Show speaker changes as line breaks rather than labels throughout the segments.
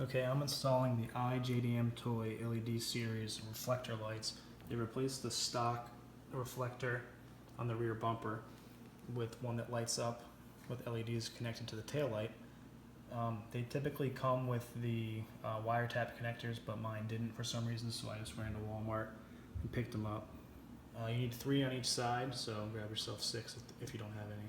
Okay, I'm installing the iJDMTOY LED series reflector lights. They replaced the stock reflector on the rear bumper with one that lights up with LEDs connected to the taillight. They typically come with the wiretap connectors, but mine didn't for some reason, so I just ran to Walmart and picked them up. You need 3 on each side, so grab yourself 6 if you don't have any.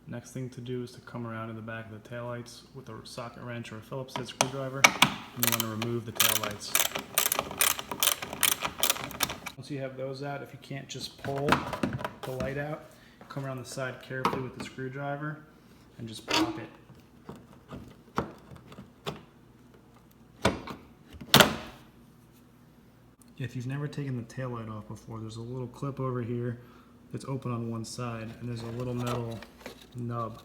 Next thing to do is to come around in the back of the taillights with a socket wrench or a Phillips head screwdriver, and you want to remove the taillights. Once you have those out, if you can't just pull the light out, come around the side carefully with the screwdriver and just pop it. If you've never taken the taillight off before, there's a little clip over here that's open on one side, and there's a little metal nub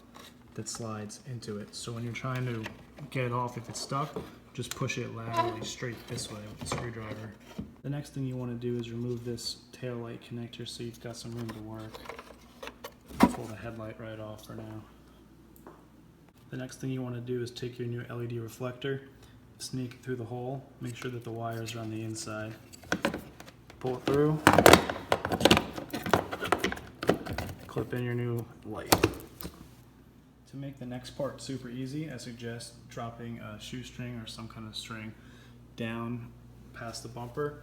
that slides into it. So when you're trying to get it off, if it's stuck, just push it laterally straight this way with the screwdriver. The next thing you want to do is remove this taillight connector so you've got some room to work. Pull the headlight right off for now. The next thing you want to do is take your new LED reflector, sneak it through the hole, make sure that the wires are on the inside. Pull it through, clip in your new light. To make the next part super easy, I suggest dropping a shoestring or some kind of string down past the bumper,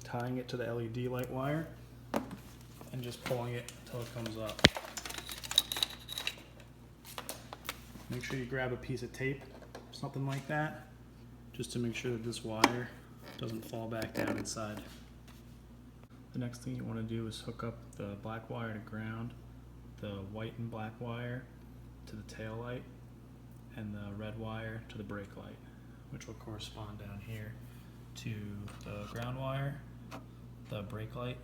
tying it to the LED light wire, and just pulling it until it comes up. Make sure you grab a piece of tape, something like that, just to make sure that this wire doesn't fall back down inside. The next thing you want to do is hook up the black wire to ground, the white and black wire to the tail light, and the red wire to the brake light, which will correspond down here to the ground wire, the brake light,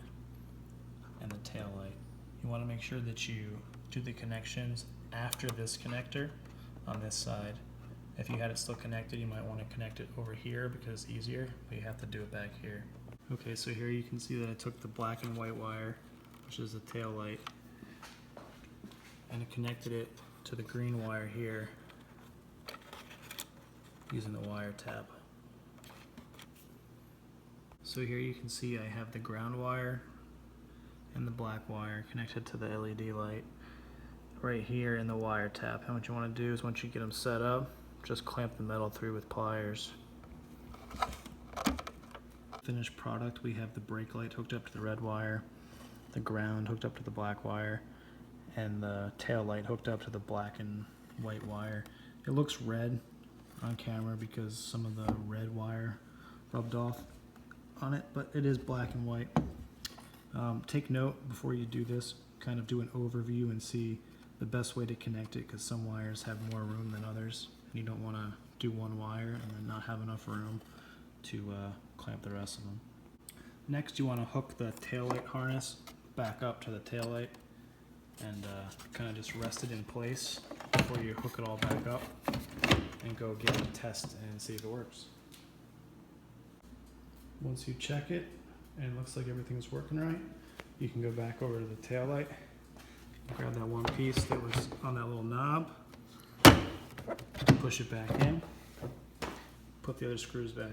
and the tail light. You want to make sure that you do the connections after this connector on this side. If you had it still connected, you might want to connect it over here because it's easier, but you have to do it back here. Okay, so here you can see that I took the black and white wire, which is the tail light, and I connected it to the green wire here using the wire tab. So here you can see I have the ground wire and the black wire connected to the LED light right here in the wire tab. And what you want to do is once you get them set up, just clamp the metal through with pliers. Finished product, we have the brake light hooked up to the red wire, the ground hooked up to the black wire, and the tail light hooked up to the black and white wire. It looks red on camera because some of the red wire rubbed off on it, but it is black and white. Take note before you do this, kind of do an overview and see the best way to connect it, because some wires have more room than others, and you don't want to do one wire and then not have enough room to clamp the rest of them. Next, you want to hook the taillight harness back up to the taillight and kind of just rest it in place before you hook it all back up and go get it, test and see if it works. Once you check it and it looks like everything's working right, you can go back over to the taillight, grab that one piece that was on that little knob, push it back in, put the other screws back.